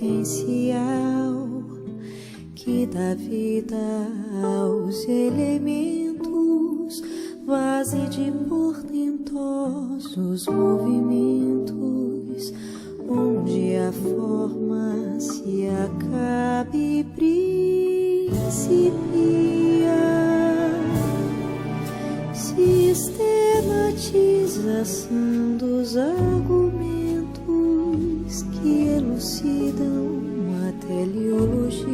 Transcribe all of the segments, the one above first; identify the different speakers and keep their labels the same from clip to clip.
Speaker 1: essencial que dá vida aos elementos, vase de portentosos movimentos, onde a forma se acaba e principia, sistematização dos argumentos que elucidam a teleologia.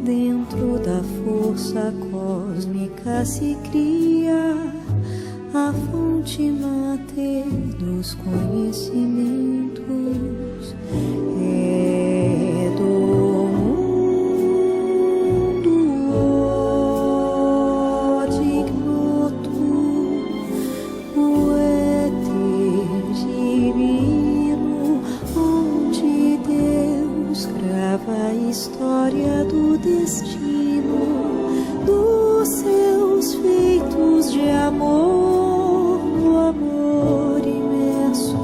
Speaker 1: Dentro da força cósmica se cria a fonte máter dos conhecimentos. É do mundo o ignoto, o éter divino, onde Deus grava a história do destino dos seus feitos de amor, no amor imersos.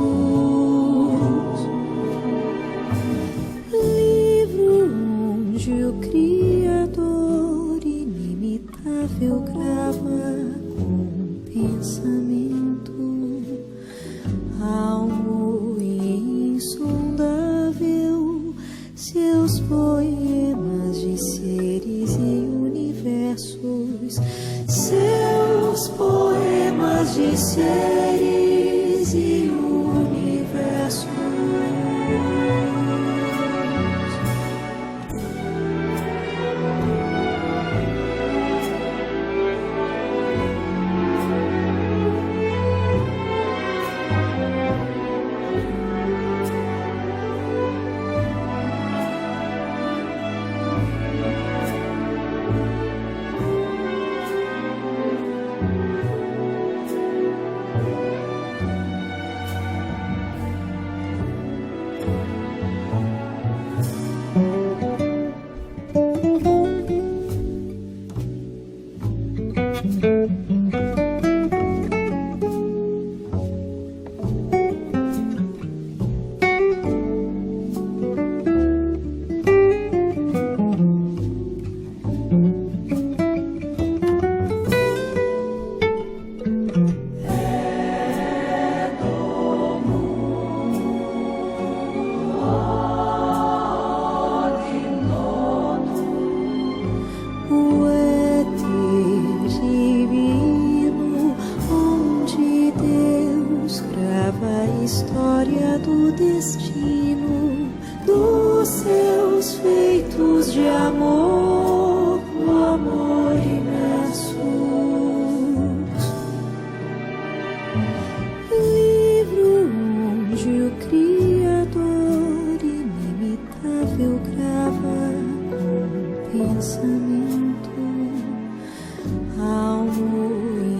Speaker 1: Livro onde o Criador inimitável grava com pensamento almo e insondável seus poemas de seres e universos, seus poemas de seres e universos. História do destino dos seus feitos de amor, no amor imersos. Livro onde o Criador inimitável grava com pensamento almo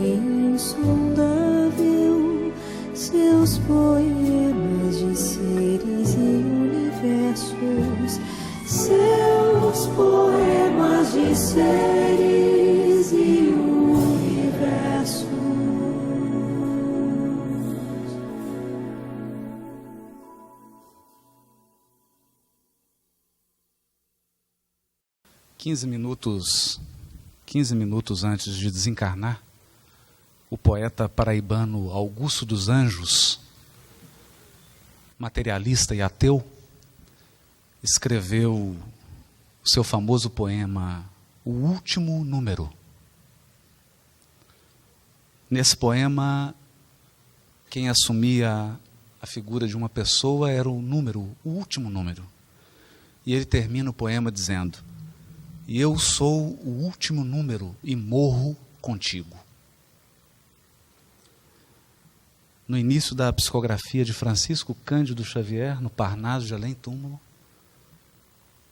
Speaker 1: e insondável seus poemas de seres e universos, seus poemas de seres e universos.
Speaker 2: Quinze minutos antes de desencarnar, o poeta paraibano Augusto dos Anjos, materialista e ateu, escreveu o seu famoso poema O Último Número. Nesse poema, quem assumia a figura de uma pessoa era o número, o último número. E ele termina o poema dizendo: "E eu sou o último número e morro contigo." No início da psicografia de Francisco Cândido Xavier, no Parnaso de Além-Túmulo,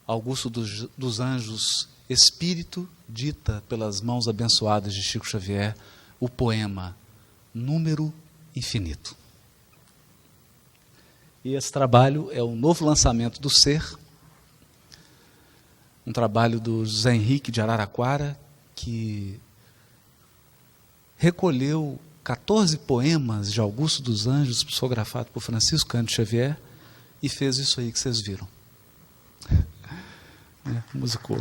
Speaker 2: Augusto dos Anjos, espírito, dita pelas mãos abençoadas de Chico Xavier o poema Número Infinito. E esse trabalho é o novo lançamento do Ser, um trabalho do José Henrique de Araraquara, que recolheu 14 poemas de Augusto dos Anjos, psicografado por Francisco Cândido Xavier, e fez isso aí que vocês viram. Musicou.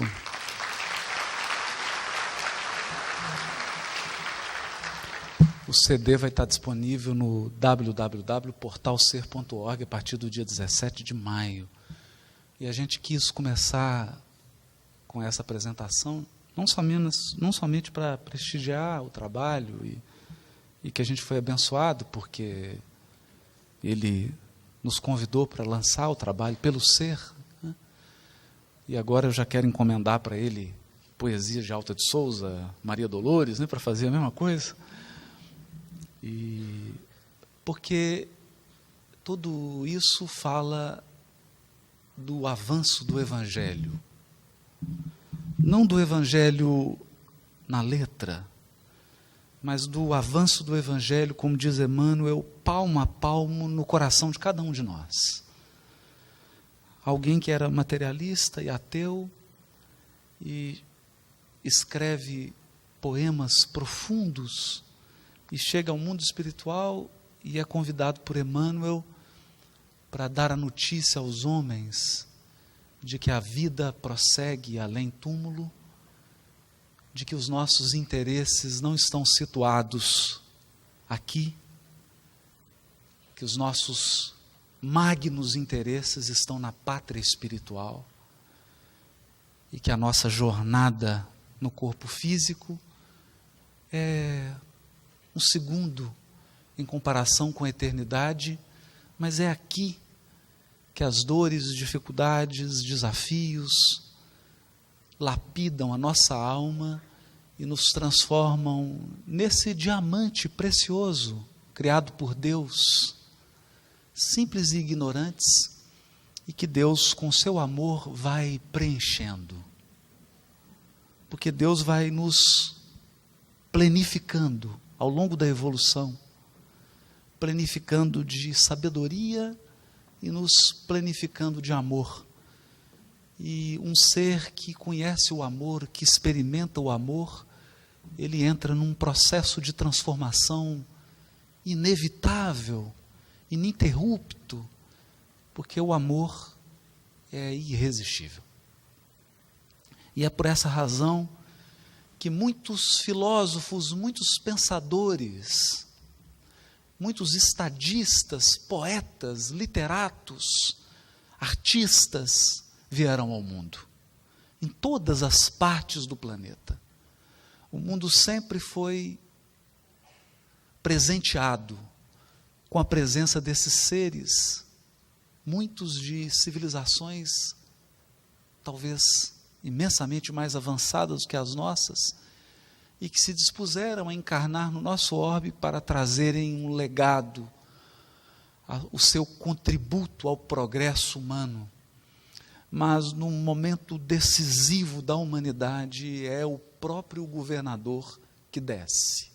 Speaker 2: O CD vai estar disponível no www.portalser.org a partir do dia 17 de maio. E a gente quis começar com essa apresentação, não somente para prestigiar o trabalho e que a gente foi abençoado, porque ele nos convidou para lançar o trabalho pelo ser, né? E agora eu já quero encomendar para ele poesia de Alta de Souza, Maria Dolores, né, para fazer a mesma coisa. E porque tudo isso fala do avanço do Evangelho, não do Evangelho na letra, mas do avanço do Evangelho, como diz Emmanuel, palmo a palmo no coração de cada um de nós. Alguém que era materialista e ateu e escreve poemas profundos e chega ao mundo espiritual e é convidado por Emmanuel para dar a notícia aos homens de que a vida prossegue além túmulo, de que os nossos interesses não estão situados aqui, que os nossos magnos interesses estão na pátria espiritual e que a nossa jornada no corpo físico é um segundo em comparação com a eternidade, mas é aqui que as dores, dificuldades, desafios lapidam a nossa alma e nos transformam nesse diamante precioso criado por Deus, simples e ignorantes, e que Deus com seu amor vai preenchendo, porque Deus vai nos planificando ao longo da evolução, planificando de sabedoria e nos planificando de amor. E um ser que conhece o amor, que experimenta o amor, ele entra num processo de transformação inevitável, ininterrupto, porque o amor é irresistível. E é por essa razão que muitos filósofos, muitos pensadores, muitos estadistas, poetas, literatos, artistas vieram ao mundo, em todas as partes do planeta. O mundo sempre foi presenteado com a presença desses seres, muitos de civilizações talvez imensamente mais avançadas do que as nossas, e que se dispuseram a encarnar no nosso orbe para trazerem um legado, o seu contributo ao progresso humano. Mas num momento decisivo da humanidade, é o próprio governador que desce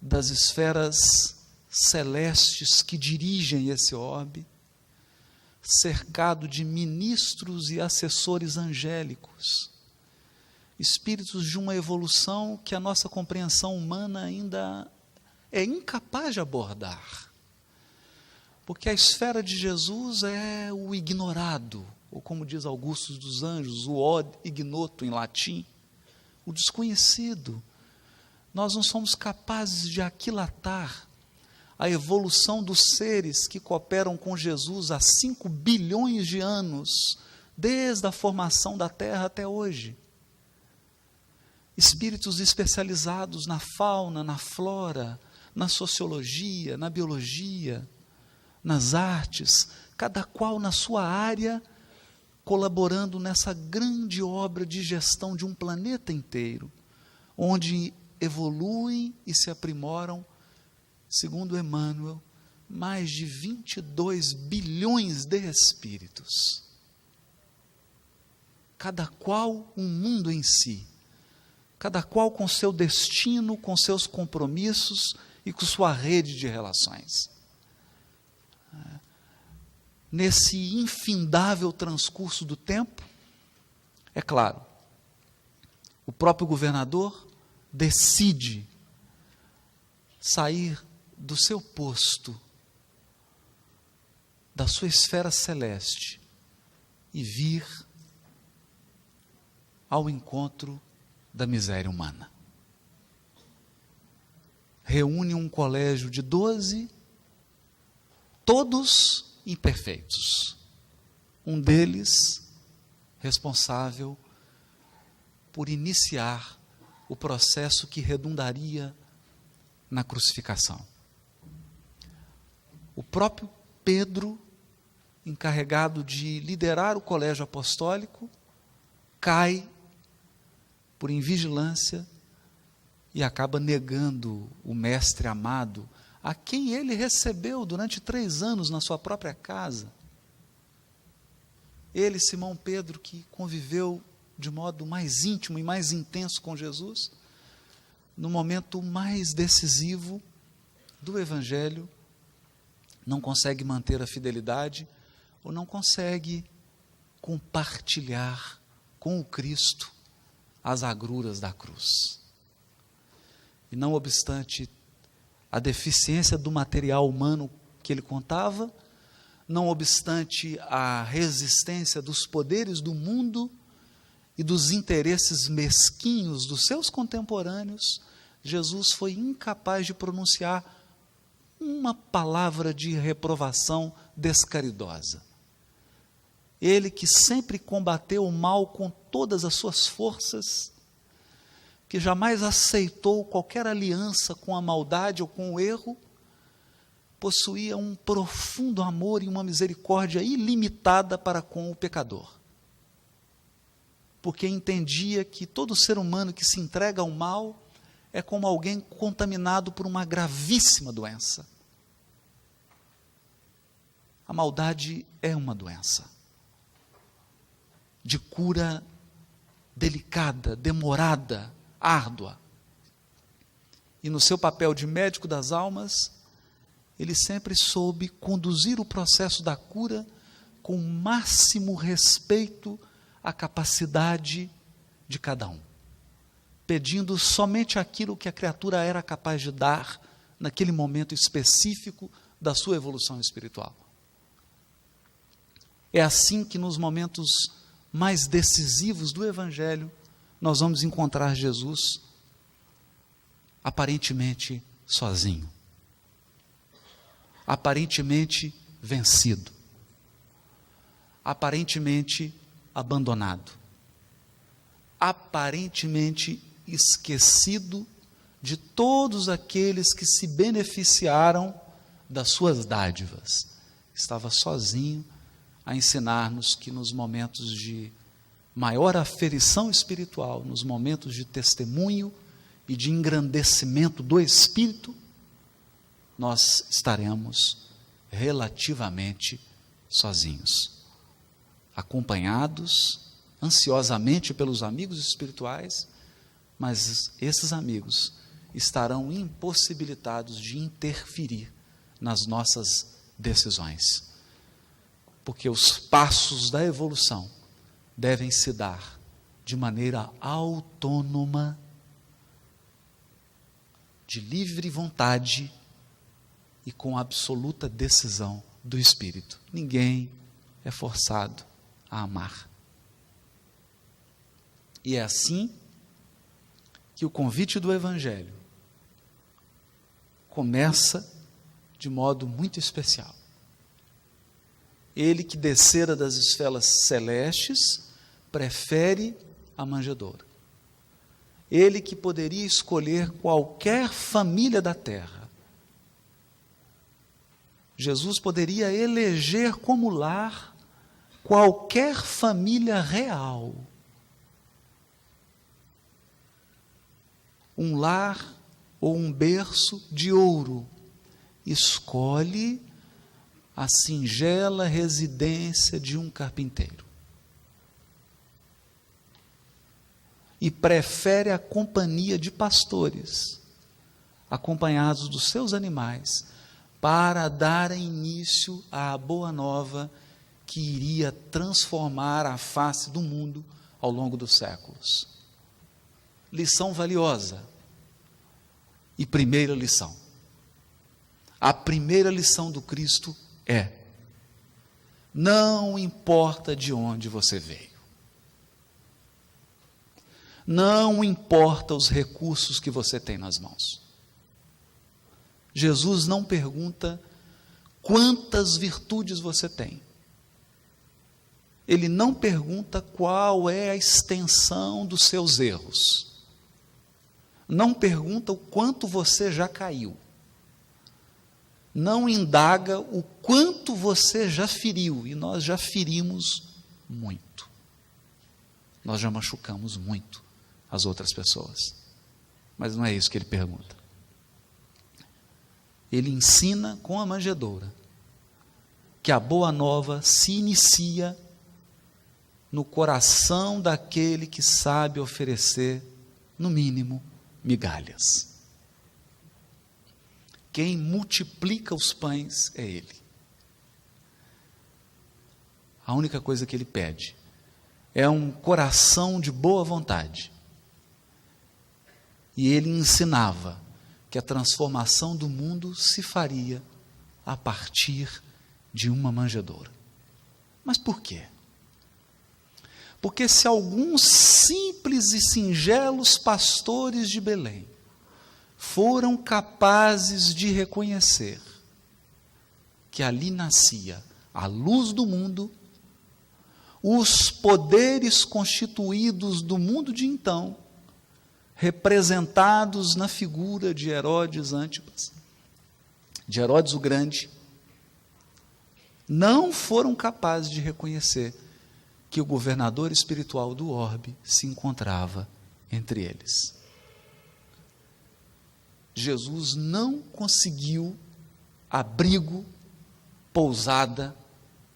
Speaker 2: das esferas celestes que dirigem esse orbe, cercado de ministros e assessores angélicos, espíritos de uma evolução que a nossa compreensão humana ainda é incapaz de abordar. Porque a esfera de Jesus é o ignorado, ou como diz Augusto dos Anjos, o od ignoto em latim, o desconhecido. Nós não somos capazes de aquilatar a evolução dos seres que cooperam com Jesus há 5 bilhões de anos, desde a formação da Terra até hoje. Espíritos especializados na fauna, na flora, na sociologia, na biologia, nas artes, cada qual na sua área, colaborando nessa grande obra de gestão de um planeta inteiro, onde evoluem e se aprimoram, segundo Emmanuel, mais de 22 bilhões de espíritos, cada qual um mundo em si, cada qual com seu destino, com seus compromissos e com sua rede de relações. Nesse infindável transcurso do tempo, é claro, o próprio governador decide sair do seu posto da sua esfera celeste e vir ao encontro da miséria humana. Reúne um colégio de 12, todos imperfeitos. Um deles responsável por iniciar o processo que redundaria na crucificação. O próprio Pedro, encarregado de liderar o colégio apostólico, cai por invigilância e acaba negando o mestre amado, a quem ele recebeu durante 3 anos na sua própria casa. Ele, Simão Pedro, que conviveu de modo mais íntimo e mais intenso com Jesus, no momento mais decisivo do Evangelho, não consegue manter a fidelidade ou não consegue compartilhar com o Cristo as agruras da cruz. E não obstante a deficiência do material humano que ele contava, não obstante a resistência dos poderes do mundo e dos interesses mesquinhos dos seus contemporâneos, Jesus foi incapaz de pronunciar uma palavra de reprovação descaridosa. Ele que sempre combateu o mal com todas as suas forças, que jamais aceitou qualquer aliança com a maldade ou com o erro, possuía um profundo amor e uma misericórdia ilimitada para com o pecador. Porque entendia que todo ser humano que se entrega ao mal é como alguém contaminado por uma gravíssima doença. A maldade é uma doença de cura delicada, demorada, árdua. E no seu papel de médico das almas, ele sempre soube conduzir o processo da cura com o máximo respeito à capacidade de cada um, pedindo somente aquilo que a criatura era capaz de dar naquele momento específico da sua evolução espiritual. É assim que nos momentos mais decisivos do Evangelho, nós vamos encontrar Jesus aparentemente sozinho, aparentemente vencido, aparentemente abandonado, aparentemente esquecido de todos aqueles que se beneficiaram das suas dádivas. Estava sozinho a ensinar-nos que nos momentos de maior aferição espiritual, nos momentos de testemunho e de engrandecimento do Espírito, nós estaremos relativamente sozinhos, acompanhados ansiosamente pelos amigos espirituais, mas esses amigos estarão impossibilitados de interferir nas nossas decisões, porque os passos da evolução devem se dar de maneira autônoma, de livre vontade e com absoluta decisão do Espírito. Ninguém é forçado a amar. E é assim que o convite do Evangelho começa de modo muito especial. Ele que descera das esferas celestes, prefere a manjedoura. Ele que poderia escolher qualquer família da terra. Jesus poderia eleger como lar qualquer família real. Um lar ou um berço de ouro. Escolhe a singela residência de um carpinteiro. E prefere a companhia de pastores, acompanhados dos seus animais, para dar início à boa nova que iria transformar a face do mundo ao longo dos séculos. Lição valiosa. E primeira lição. A primeira lição do Cristo é: Não importa de onde você veio. Não importa os recursos que você tem nas mãos. Jesus não pergunta quantas virtudes você tem. Ele não pergunta qual é a extensão dos seus erros. Não pergunta o quanto você já caiu. Não indaga o quanto você já feriu. E nós já ferimos muito. Nós já machucamos muito as outras pessoas. Mas não é isso que ele pergunta. Ele ensina com a manjedoura que a boa nova se inicia no coração daquele que sabe oferecer, no mínimo, migalhas. Quem multiplica os pães é Ele. A única coisa que Ele pede é um coração de boa vontade. E Ele ensinava que a transformação do mundo se faria a partir de uma manjedoura. Mas por quê? Porque se alguns simples e singelos pastores de Belém foram capazes de reconhecer que ali nascia a luz do mundo, os poderes constituídos do mundo de então, representados na figura de Herodes Antipas, de Herodes o Grande, não foram capazes de reconhecer que o governador espiritual do orbe se encontrava entre eles. Jesus não conseguiu abrigo, pousada,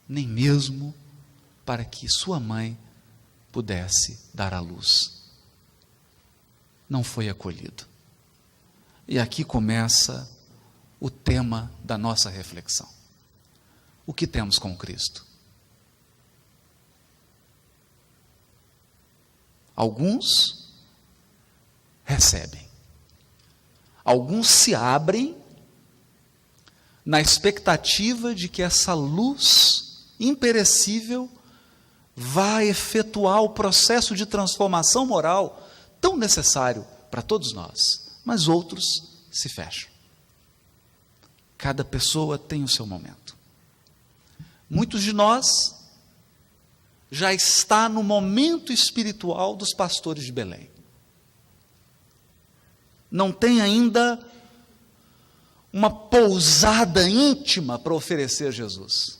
Speaker 2: nem mesmo para que sua mãe pudesse dar à luz. Não foi acolhido. E aqui começa o tema da nossa reflexão. O que temos com Cristo? Alguns recebem. Alguns se abrem na expectativa de que essa luz imperecível vai efetuar o processo de transformação moral tão necessário para todos nós. Mas outros se fecham. Cada pessoa tem o seu momento. Muitos de nós já está no momento espiritual dos pastores de Belém. Não tem ainda uma pousada íntima para oferecer a Jesus.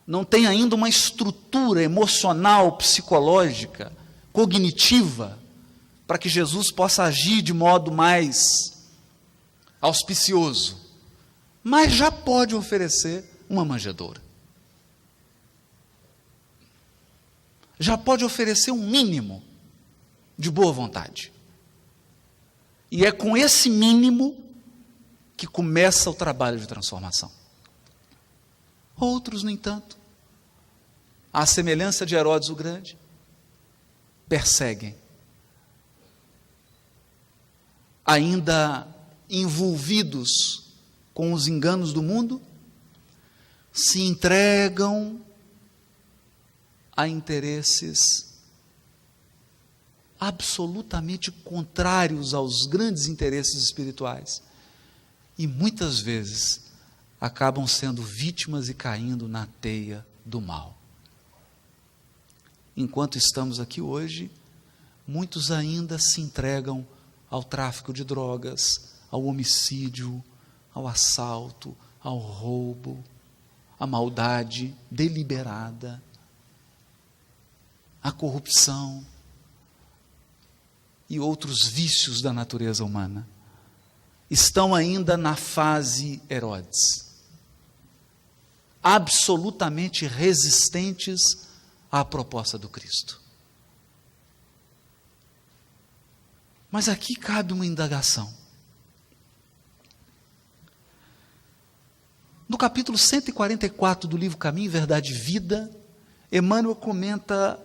Speaker 2: Não tem ainda uma estrutura emocional, psicológica, cognitiva, para que Jesus possa agir de modo mais auspicioso. Mas já pode oferecer uma manjedoura. Já pode oferecer um mínimo de boa vontade. E é com esse mínimo que começa o trabalho de transformação. Outros, no entanto, à semelhança de Herodes o Grande, perseguem, ainda envolvidos com os enganos do mundo, se entregam a interesses absolutamente contrários aos grandes interesses espirituais. E muitas vezes acabam sendo vítimas e caindo na teia do mal. Enquanto estamos aqui hoje, muitos ainda se entregam ao tráfico de drogas, ao homicídio, ao assalto, ao roubo, à maldade deliberada, à corrupção e outros vícios da natureza humana. Estão ainda na fase Herodes, absolutamente resistentes à proposta do Cristo. Mas aqui cabe uma indagação. No capítulo 144 do livro Caminho, Verdade e Vida, Emmanuel comenta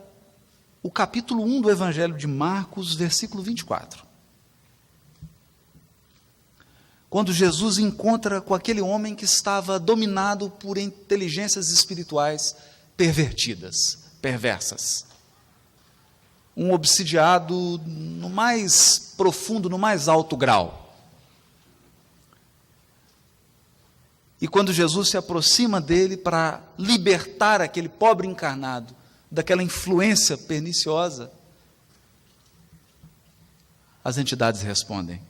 Speaker 2: o capítulo 1 do Evangelho de Marcos, versículo 24. quando Jesus encontra com aquele homem que estava dominado por inteligências espirituais pervertidas, perversas. Um obsidiado no mais profundo, no mais alto grau. E quando Jesus se aproxima dele para libertar aquele pobre encarnado daquela influência perniciosa, as entidades respondem: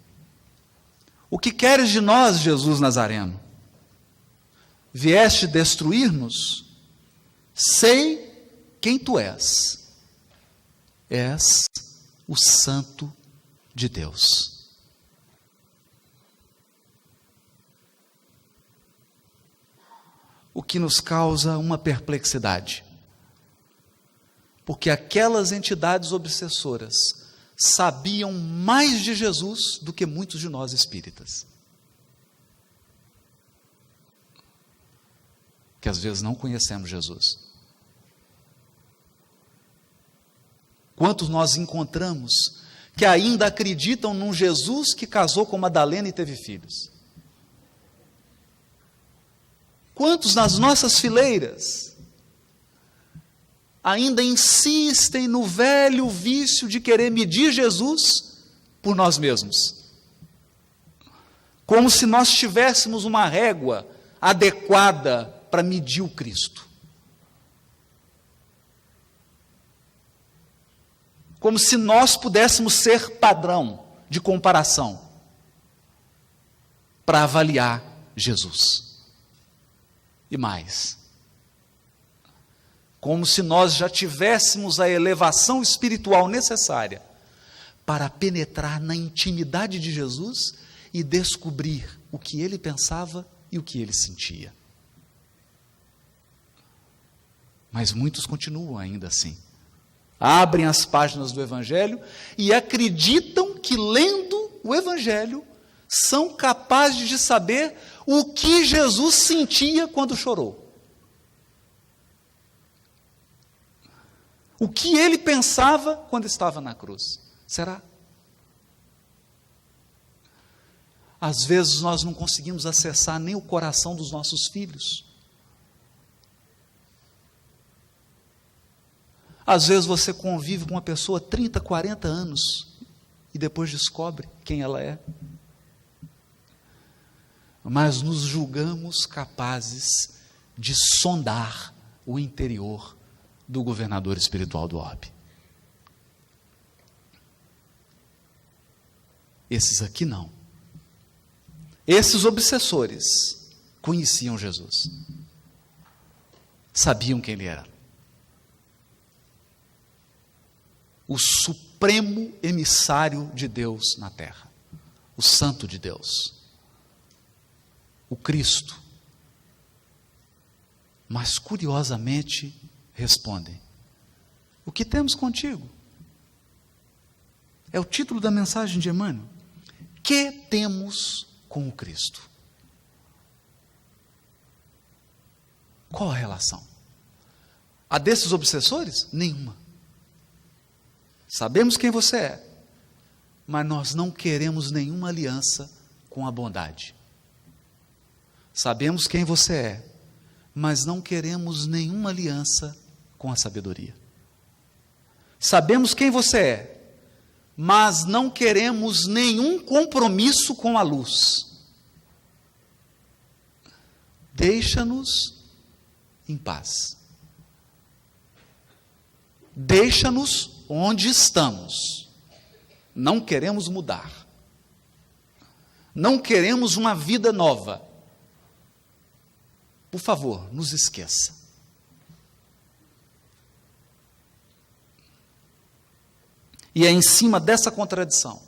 Speaker 2: o que queres de nós, Jesus Nazareno? Vieste destruir-nos? Sei quem tu és. És o Santo de Deus. O que nos causa uma perplexidade. Porque aquelas entidades obsessoras sabiam mais de Jesus do que muitos de nós espíritas. Que às vezes não conhecemos Jesus. Quantos nós encontramos que ainda acreditam num Jesus que casou com Madalena e teve filhos? Quantos nas nossas fileiras ainda insistem no velho vício de querer medir Jesus por nós mesmos? Como se nós tivéssemos uma régua adequada para medir o Cristo. Como se nós pudéssemos ser padrão de comparação para avaliar Jesus. E mais, como se nós já tivéssemos a elevação espiritual necessária para penetrar na intimidade de Jesus e descobrir o que ele pensava e o que ele sentia. Mas muitos continuam ainda assim. Abrem as páginas do Evangelho e acreditam que, lendo o Evangelho, são capazes de saber o que Jesus sentia quando chorou. O que ele pensava quando estava na cruz. Será? Às vezes nós não conseguimos acessar nem o coração dos nossos filhos. Às vezes você convive com uma pessoa 30, 40 anos e depois descobre quem ela é. Mas nos julgamos capazes de sondar o interior do governador espiritual do orbe. Esses aqui não. Esses obsessores conheciam Jesus. Sabiam quem ele era. O supremo emissário de Deus na terra. O Santo de Deus. O Cristo. Mas curiosamente respondem: o que temos contigo? É o título da mensagem de Emmanuel. Que temos com o Cristo? Qual a relação? A desses obsessores? Nenhuma. Sabemos quem você é, mas nós não queremos nenhuma aliança com a bondade. Sabemos quem você é, mas não queremos nenhuma aliança com a sabedoria. Sabemos quem você é, mas não queremos nenhum compromisso com a luz. Deixa-nos em paz. Deixa-nos onde estamos. Não queremos mudar. Não queremos uma vida nova. Por favor, nos esqueça. E é em cima dessa contradição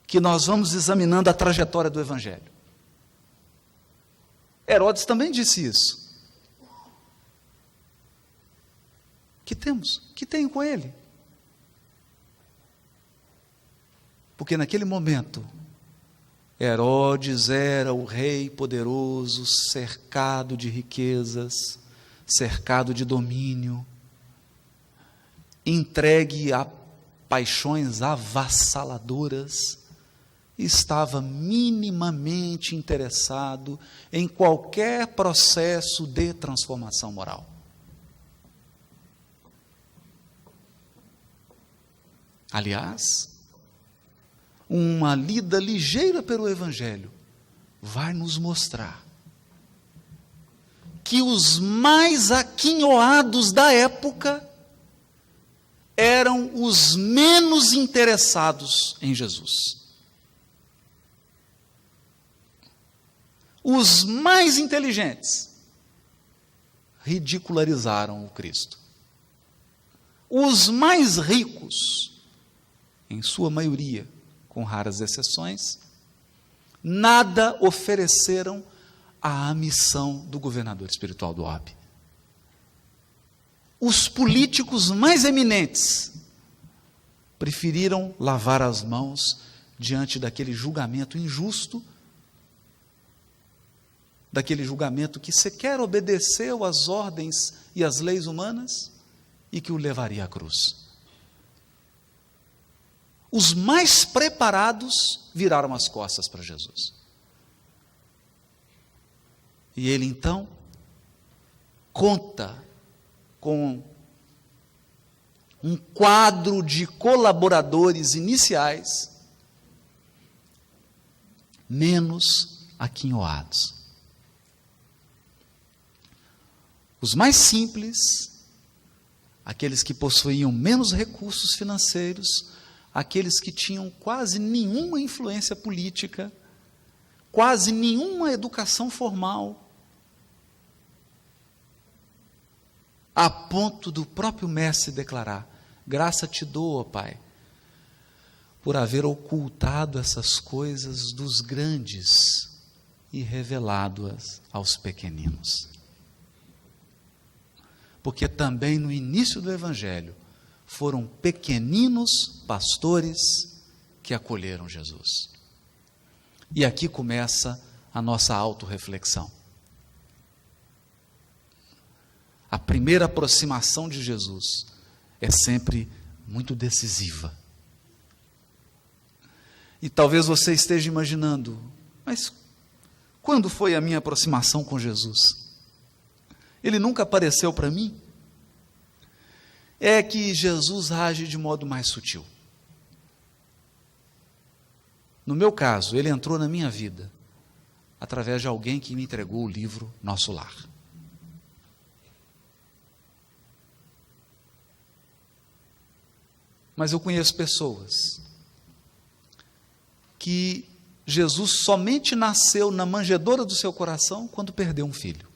Speaker 2: que nós vamos examinando a trajetória do Evangelho. Herodes também disse isso. Que temos? Que tenho com ele? Porque naquele momento, Herodes era o rei poderoso, cercado de riquezas, cercado de domínio, entregue a paixões avassaladoras, estava minimamente interessado em qualquer processo de transformação moral. Aliás, uma lida ligeira pelo Evangelho vai nos mostrar que os mais aquinhoados da época eram os menos interessados em Jesus. Os mais inteligentes ridicularizaram o Cristo. Os mais ricos, em sua maioria, com raras exceções, nada ofereceram à missão do governador espiritual do orbe. Os políticos mais eminentes preferiram lavar as mãos diante daquele julgamento injusto, daquele julgamento que sequer obedeceu às ordens e às leis humanas e que o levaria à cruz. Os mais preparados viraram as costas para Jesus. E ele então conta com um quadro de colaboradores iniciais menos aquinhoados. Os mais simples, aqueles que possuíam menos recursos financeiros, aqueles que tinham quase nenhuma influência política, quase nenhuma educação formal, a ponto do próprio mestre declarar: graça te dou, ó Pai, por haver ocultado essas coisas dos grandes e revelado-as aos pequeninos. Porque também no início do Evangelho foram pequeninos pastores que acolheram Jesus. E aqui começa a nossa autorreflexão. A primeira aproximação de Jesus é sempre muito decisiva. E talvez você esteja imaginando: mas quando foi a minha aproximação com Jesus? Ele nunca apareceu para mim? É que Jesus age de modo mais sutil. No meu caso, ele entrou na minha vida através de alguém que me entregou o livro Nosso Lar. Mas eu conheço pessoas que Jesus somente nasceu na manjedoura do seu coração quando perdeu um filho.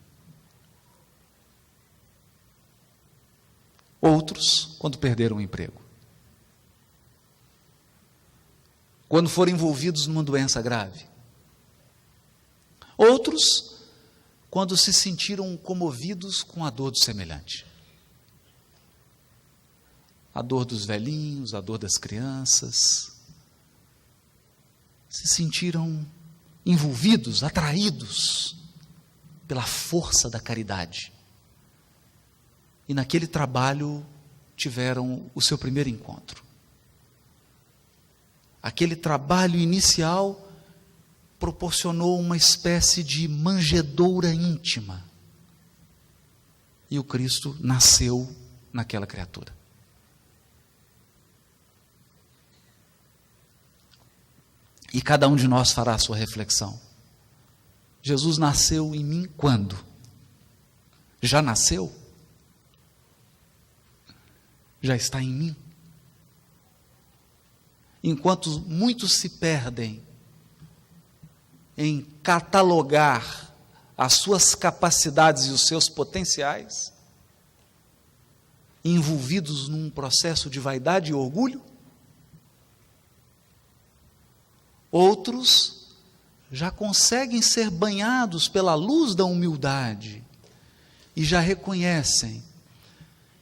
Speaker 2: Outros, quando perderam o emprego. Quando foram envolvidos numa doença grave. Outros, quando se sentiram comovidos com a dor do semelhante. A dor dos velhinhos, a dor das crianças. Se sentiram envolvidos, atraídos pela força da caridade. E naquele trabalho tiveram o seu primeiro encontro. Aquele trabalho inicial proporcionou uma espécie de manjedoura íntima. E o Cristo nasceu naquela criatura. E cada um de nós fará a sua reflexão. Jesus nasceu em mim quando? Já nasceu? Já está em mim? Enquanto muitos se perdem em catalogar as suas capacidades e os seus potenciais, envolvidos num processo de vaidade e orgulho, outros já conseguem ser banhados pela luz da humildade e já reconhecem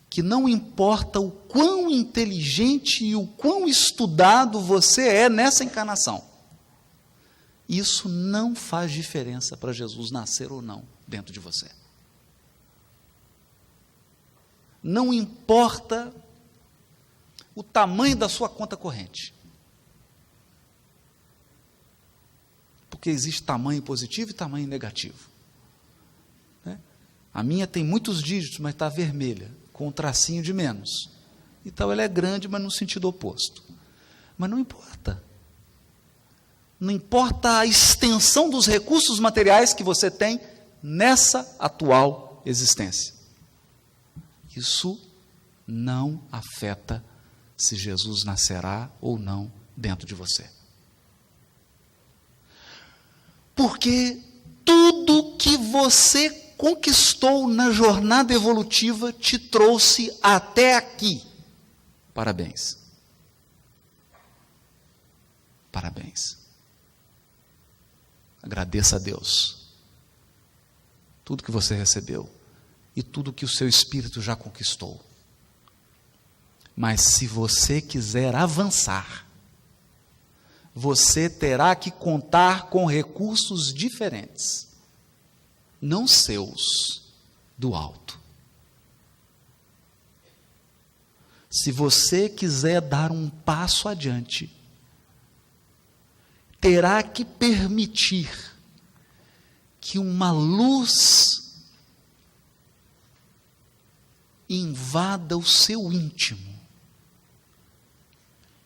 Speaker 2: que não importa o quão inteligente e o quão estudado você é nessa encarnação, isso não faz diferença para Jesus nascer ou não dentro de você. Não importa o tamanho da sua conta corrente. porque existe tamanho positivo e tamanho negativo. Né? A minha tem muitos dígitos, mas está vermelha, com um tracinho de menos. Então ela é grande, mas no sentido oposto. Mas não importa. Não importa a extensão dos recursos materiais que você tem nessa atual existência. Isso não afeta se Jesus nascerá ou não dentro de você. Porque tudo que você conquistou na jornada evolutiva te trouxe até aqui. Parabéns. Parabéns. Agradeça a Deus. Tudo que você recebeu e tudo que o seu espírito já conquistou. Mas se você quiser avançar, você terá que contar com recursos diferentes, não seus, do alto. Se você quiser dar um passo adiante, terá que permitir que uma luz invada o seu íntimo,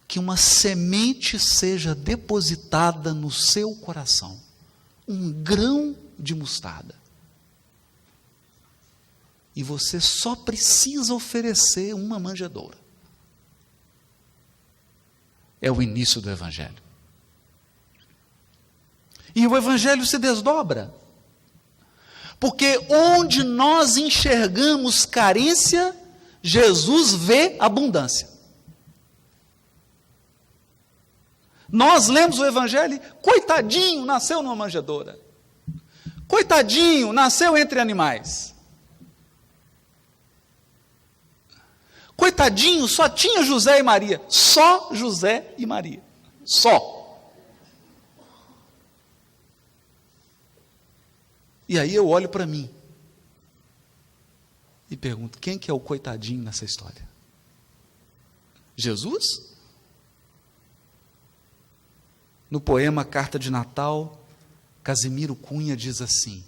Speaker 2: que uma semente seja depositada no seu coração, um grão de mostarda. E você só precisa oferecer uma manjedoura. É o início do Evangelho. E o Evangelho se desdobra. Porque onde nós enxergamos carência, Jesus vê abundância. Nós lemos o Evangelho, coitadinho, nasceu numa manjedoura. Coitadinho, nasceu entre animais. Coitadinho, só tinha José e Maria. Só José e Maria. Só. E aí eu olho para mim e pergunto, quem que é o coitadinho nessa história? Jesus? No poema Carta de Natal, Casimiro Cunha diz assim: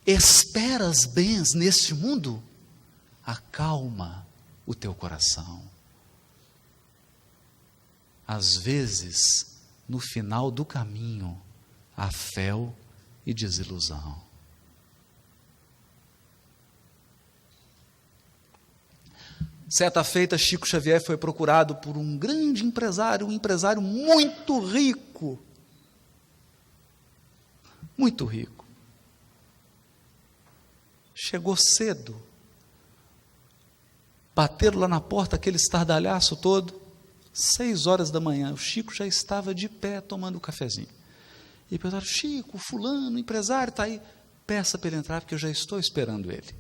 Speaker 2: esperas bens neste mundo? Acalma o teu coração. Às vezes, no final do caminho, há fel e desilusão. Certa feita, Chico Xavier foi procurado por um grande empresário, um empresário muito rico. Muito rico. Chegou cedo. Bateram lá na porta, aquele estardalhaço todo. 6 horas da manhã, o Chico já estava de pé tomando um cafezinho. E perguntaram, Chico, fulano, empresário, está aí. Peça para ele entrar, porque eu já estou esperando ele.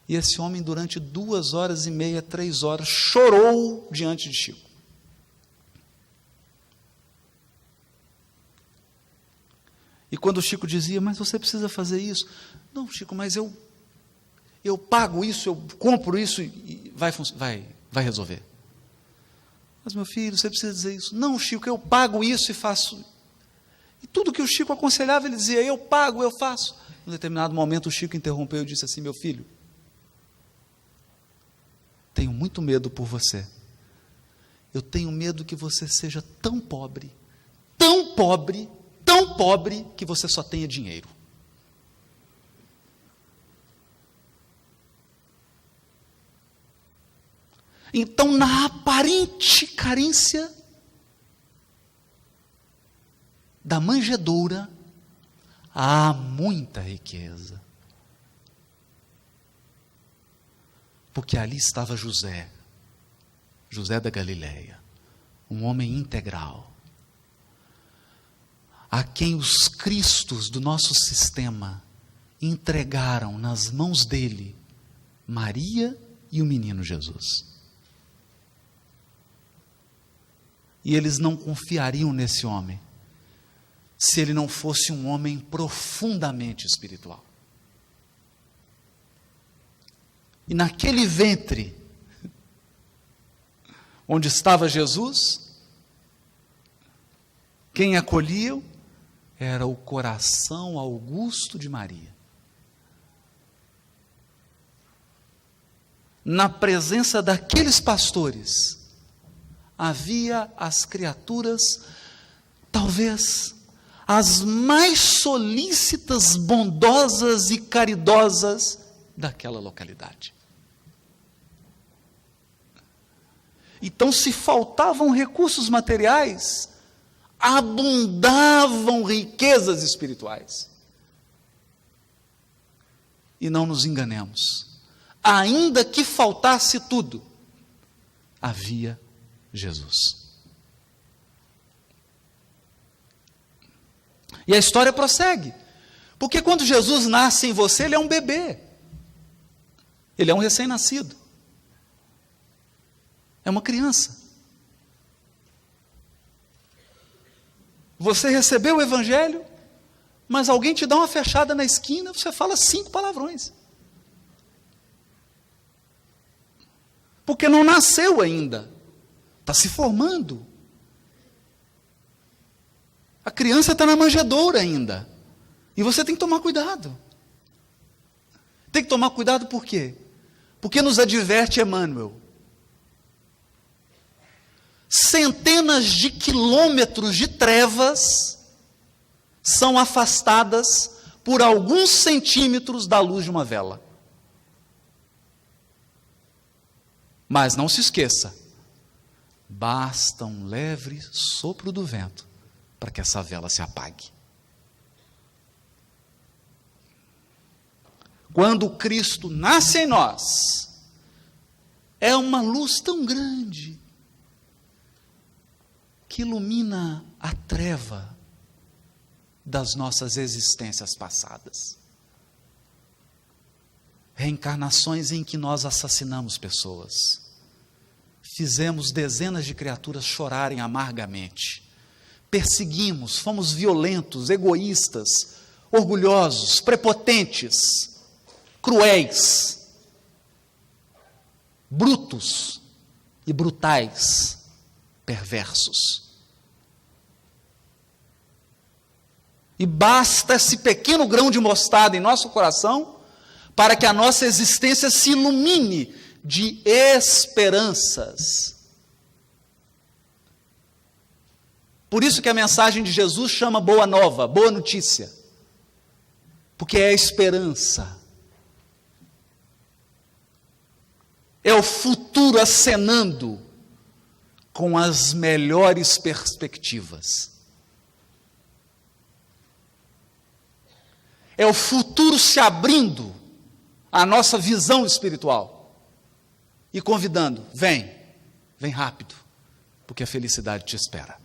Speaker 2: E esse homem, durante 2 horas e meia, 3 horas, chorou diante de Chico. E quando o Chico dizia, mas você precisa fazer isso. Não, Chico, mas eu pago isso, eu compro isso e vai resolver. Mas, meu filho, você precisa dizer isso. Não, Chico, eu pago isso e faço. E tudo que o Chico aconselhava, ele dizia, eu pago, eu faço. Em um determinado momento, o Chico interrompeu e disse assim, meu filho, tenho muito medo por você. Eu tenho medo que você seja tão pobre, tão pobre, tão pobre, que você só tenha dinheiro. Então, na aparente carência da manjedoura, há muita riqueza. Porque ali estava José da Galileia, um homem integral, a quem os cristos do nosso sistema entregaram nas mãos dele Maria e o menino Jesus. E eles não confiariam nesse homem, se ele não fosse um homem profundamente espiritual. E naquele ventre, onde estava Jesus, Quem acolhia era o coração augusto de Maria. Na presença daqueles pastores, havia as criaturas, talvez as mais solícitas, bondosas e caridosas daquela localidade. Então, se faltavam recursos materiais, abundavam riquezas espirituais. E não nos enganemos, ainda que faltasse tudo, havia Jesus. E a história prossegue, porque quando Jesus nasce em você, ele é um bebê, ele é um recém-nascido, é uma criança. Você recebeu o evangelho, mas alguém te dá uma fechada na esquina, você fala 5 palavrões. Porque não nasceu ainda, está se formando. A criança está na manjedoura ainda, e você tem que tomar cuidado. Tem que tomar cuidado por quê? Porque nos adverte Emmanuel. Centenas de quilômetros de trevas são afastadas por alguns centímetros da luz de uma vela. Mas não se esqueça, basta um leve sopro do vento para que essa vela se apague. Quando Cristo nasce em nós, é uma luz tão grande que ilumina a treva das nossas existências passadas. Reencarnações em que nós assassinamos pessoas, fizemos dezenas de criaturas chorarem amargamente, perseguimos, fomos violentos, egoístas, orgulhosos, prepotentes, cruéis, brutos e brutais, perversos. E basta esse pequeno grão de mostarda em nosso coração para que a nossa existência se ilumine de esperanças. Por isso que a mensagem de Jesus chama boa nova, boa notícia, porque é a esperança, é o futuro acenando com as melhores perspectivas. É o futuro se abrindo à nossa visão espiritual e convidando, vem rápido, porque a felicidade te espera.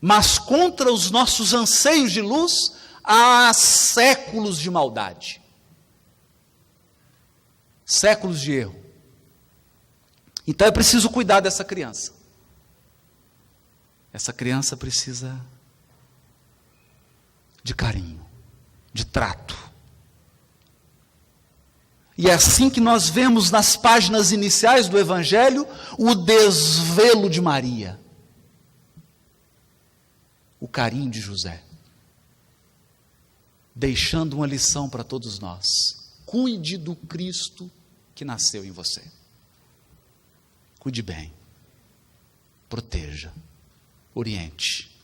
Speaker 2: Mas contra os nossos anseios de luz, há séculos de maldade, séculos de erro. Então é preciso cuidar dessa criança. Essa criança precisa de carinho, de trato. E é assim que nós vemos nas páginas iniciais do Evangelho o desvelo de Maria, o carinho de José, deixando uma lição para todos nós: cuide do Cristo que nasceu em você. Cuide bem, proteja, oriente,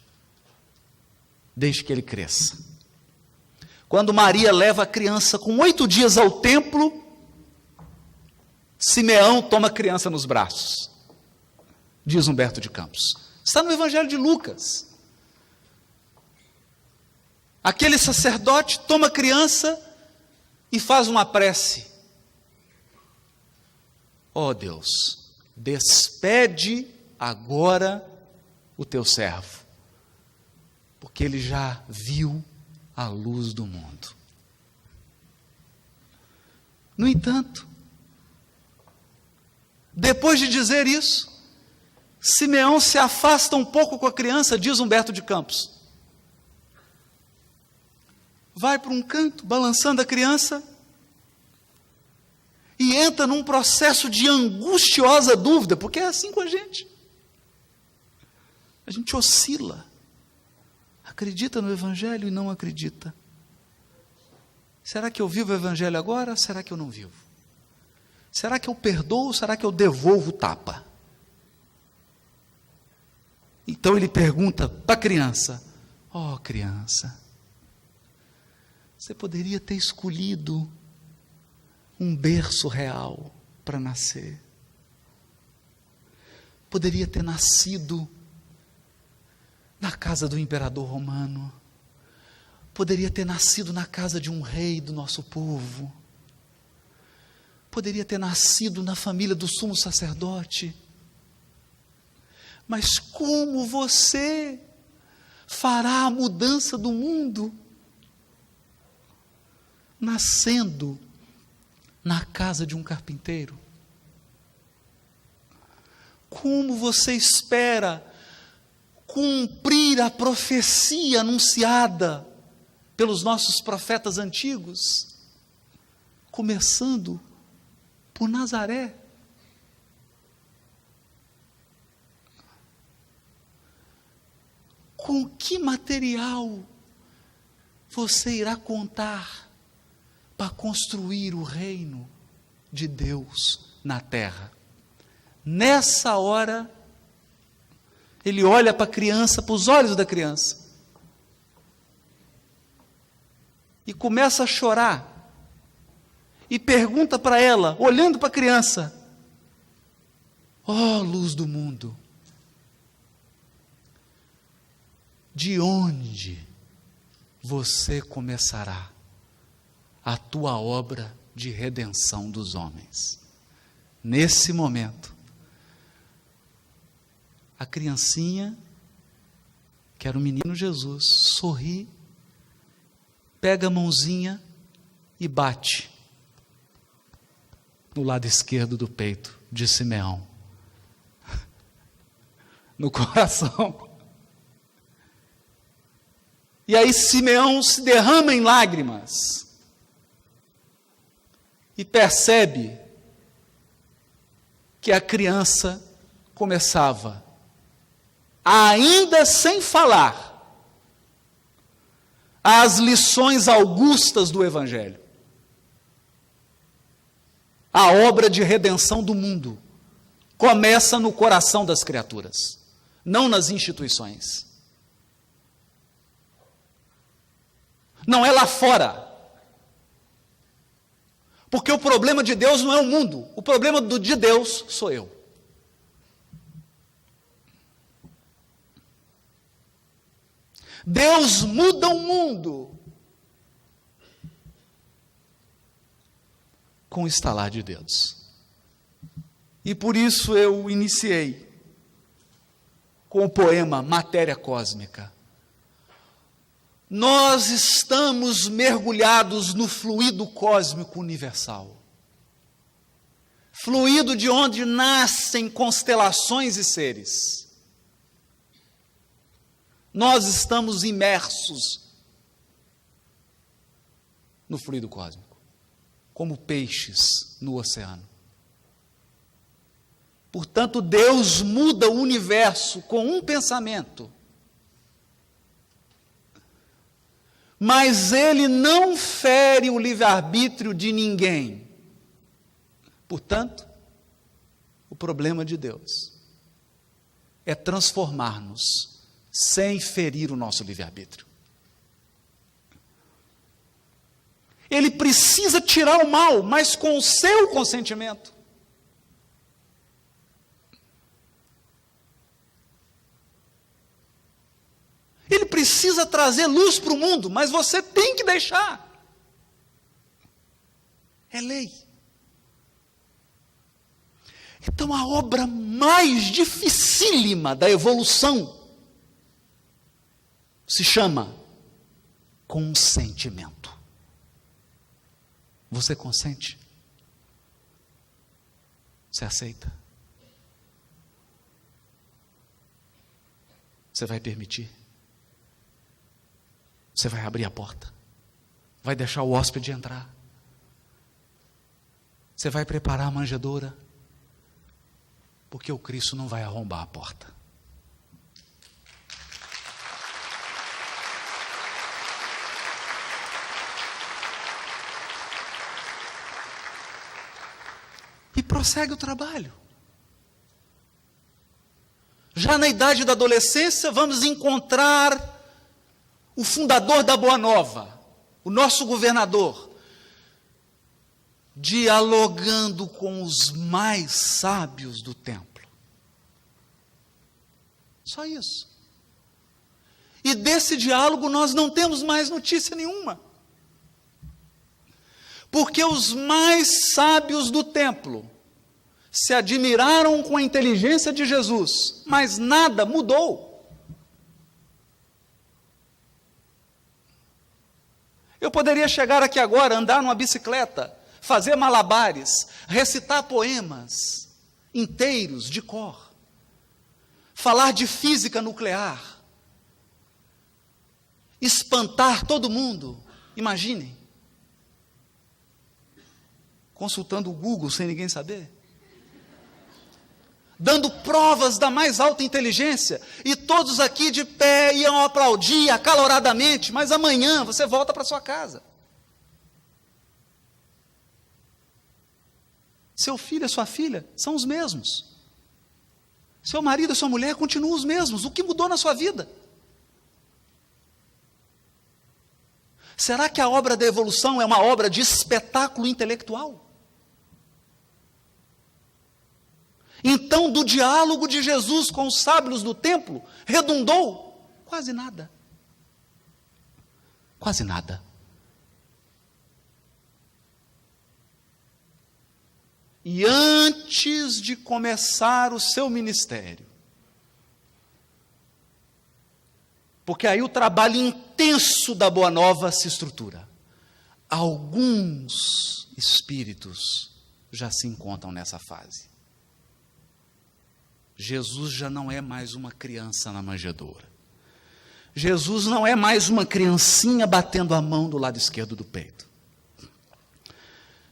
Speaker 2: deixe que ele cresça. Quando Maria leva a criança com 8 dias ao templo, Simeão toma a criança nos braços, diz Humberto de Campos. Está no Evangelho de Lucas. Aquele sacerdote toma a criança e faz uma prece. Ó Deus, despede agora o teu servo, porque ele já viu a luz do mundo. No entanto, depois de dizer isso, Simeão se afasta um pouco com a criança, diz Humberto de Campos. Vai para um canto, balançando a criança, e entra num processo de angustiosa dúvida, porque é assim com a gente. A gente oscila. Acredita no Evangelho e não acredita. Será que eu vivo o Evangelho agora? Será que eu não vivo? Será que eu perdoo? Ou será que eu devolvo o tapa? Então ele pergunta para a criança: ó criança, você poderia ter escolhido um berço real para nascer. Poderia ter nascido na casa do imperador romano. Poderia ter nascido na casa de um rei do nosso povo. Poderia ter nascido na família do sumo sacerdote. Mas como você fará a mudança do mundo? Nascendo na casa de um carpinteiro. Como você espera cumprir a profecia anunciada pelos nossos profetas antigos, começando por Nazaré? Com que material você irá contar para construir o reino de Deus na terra? Nessa hora, ele olha para a criança, para os olhos da criança, e começa a chorar, e pergunta para ela, olhando para a criança: ó luz do mundo, de onde você começará a tua obra de redenção dos homens? Nesse momento, a criancinha, que era o menino Jesus, sorri, pega a mãozinha e bate no lado esquerdo do peito de Simeão, no coração. E aí Simeão se derrama em lágrimas e percebe que a criança começava, ainda sem falar, as lições augustas do Evangelho. A obra de redenção do mundo começa no coração das criaturas, não nas instituições. Não é lá fora. Porque o problema de Deus não é o mundo, o problema de Deus sou eu. Deus muda o mundo com o estalar de dedos. E por isso eu iniciei com o poema Matéria Cósmica. Nós estamos mergulhados no fluido cósmico universal. Fluido de onde nascem constelações e seres. Nós estamos imersos no fluido cósmico, como peixes no oceano. Portanto, Deus muda o universo com um pensamento. Mas Ele não fere o livre-arbítrio de ninguém. Portanto, o problema de Deus é transformar-nos sem ferir o nosso livre-arbítrio. Ele precisa tirar o mal, mas com o seu consentimento. Ele precisa trazer luz para o mundo, mas você tem que deixar. É lei. Então a obra mais dificílima da evolução se chama consentimento. Você consente? Você aceita? Você vai permitir? Você vai abrir a porta? Vai deixar o hóspede entrar? Você vai preparar a manjedoura? Porque o Cristo não vai arrombar a porta. E prossegue o trabalho. Já na idade da adolescência, vamos encontrar o fundador da Boa Nova, o nosso governador, dialogando com os mais sábios do templo. Só isso. E desse diálogo nós não temos mais notícia nenhuma. Porque os mais sábios do templo se admiraram com a inteligência de Jesus, mas nada mudou. Eu poderia chegar aqui agora, andar numa bicicleta, fazer malabares, recitar poemas inteiros de cor, falar de física nuclear, espantar todo mundo. Imaginem, consultando o Google sem ninguém saber, dando provas da mais alta inteligência, e todos aqui de pé iam aplaudir acaloradamente, mas amanhã você volta para sua casa. Seu filho e sua filha são os mesmos. Seu marido e sua mulher continuam os mesmos. O que mudou na sua vida? Será que a obra da evolução é uma obra de espetáculo intelectual? Então, do diálogo de Jesus com os sábios do templo, redundou quase nada. Quase nada. E antes de começar o seu ministério, porque aí o trabalho intenso da Boa Nova se estrutura, alguns espíritos já se encontram nessa fase. Jesus já não é mais uma criança na manjedoura. Jesus não é mais uma criancinha batendo a mão do lado esquerdo do peito.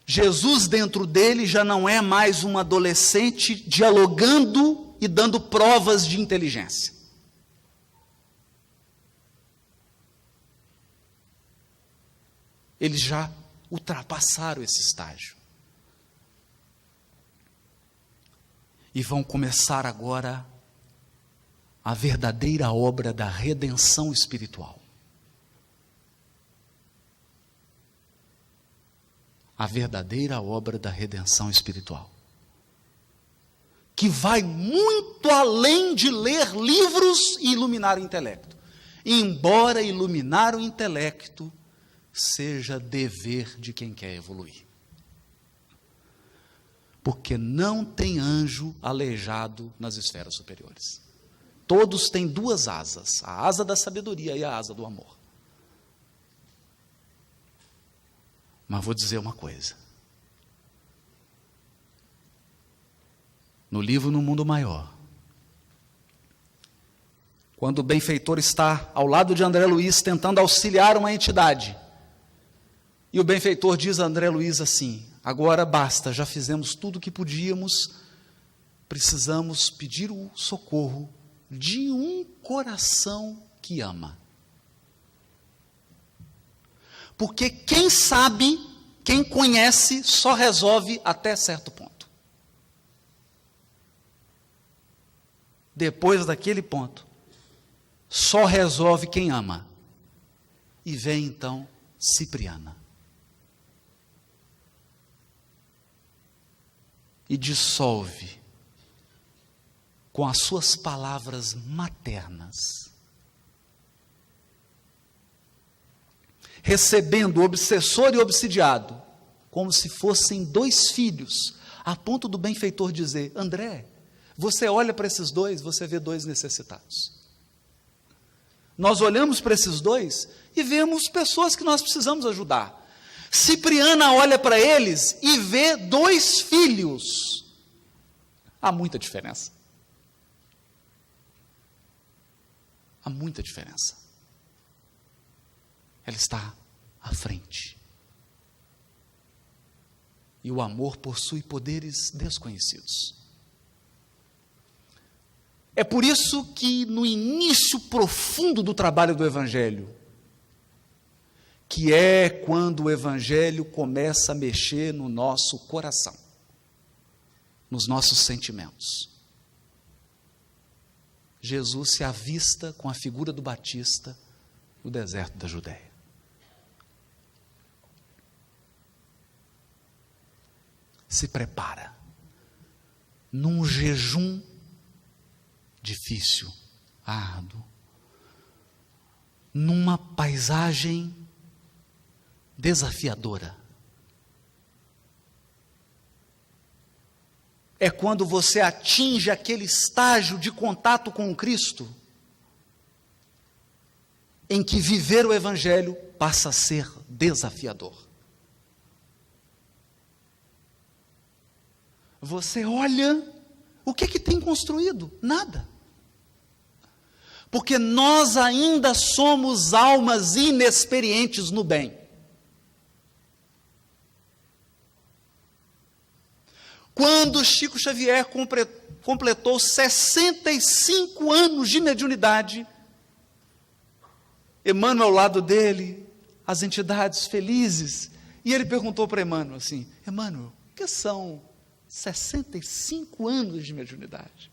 Speaker 2: Jesus dentro dele já não é mais um adolescente dialogando e dando provas de inteligência. Eles já ultrapassaram esse estágio. E vão começar agora a verdadeira obra da redenção espiritual. A verdadeira obra da redenção espiritual. Que vai muito além de ler livros e iluminar o intelecto. Embora iluminar o intelecto seja dever de quem quer evoluir. Porque não tem anjo aleijado nas esferas superiores. Todos têm duas asas, a asa da sabedoria e a asa do amor. Mas vou dizer uma coisa. No livro No Mundo Maior, quando o benfeitor está ao lado de André Luiz tentando auxiliar uma entidade, e o benfeitor diz a André Luiz assim: agora basta, já fizemos tudo o que podíamos, precisamos pedir o socorro de um coração que ama. Porque quem sabe, quem conhece, só resolve até certo ponto. Depois daquele ponto, só resolve quem ama. E vem então Cipriana. E dissolve com as suas palavras maternas, recebendo o obsessor e o obsidiado, como se fossem dois filhos, a ponto do benfeitor dizer: André, você olha para esses dois, você vê dois necessitados. Nós olhamos para esses dois e vemos pessoas que nós precisamos ajudar. Cipriana olha para eles e vê dois filhos. Há muita diferença. Há muita diferença. Ela está à frente. E o amor possui poderes desconhecidos. É por isso que no início profundo do trabalho do Evangelho, que é quando o Evangelho começa a mexer no nosso coração, nos nossos sentimentos. Jesus se avista com a figura do Batista no deserto da Judéia. Se prepara num jejum difícil, árduo, numa paisagem desafiadora. É quando você atinge aquele estágio de contato com o Cristo, em que viver o Evangelho passa a ser desafiador. Você olha, o que tem construído? Nada. Porque nós ainda somos almas inexperientes no bem. Quando Chico Xavier completou 65 anos de mediunidade, Emmanuel ao lado dele, as entidades felizes, e ele perguntou para Emmanuel assim: Emmanuel, o que são 65 anos de mediunidade?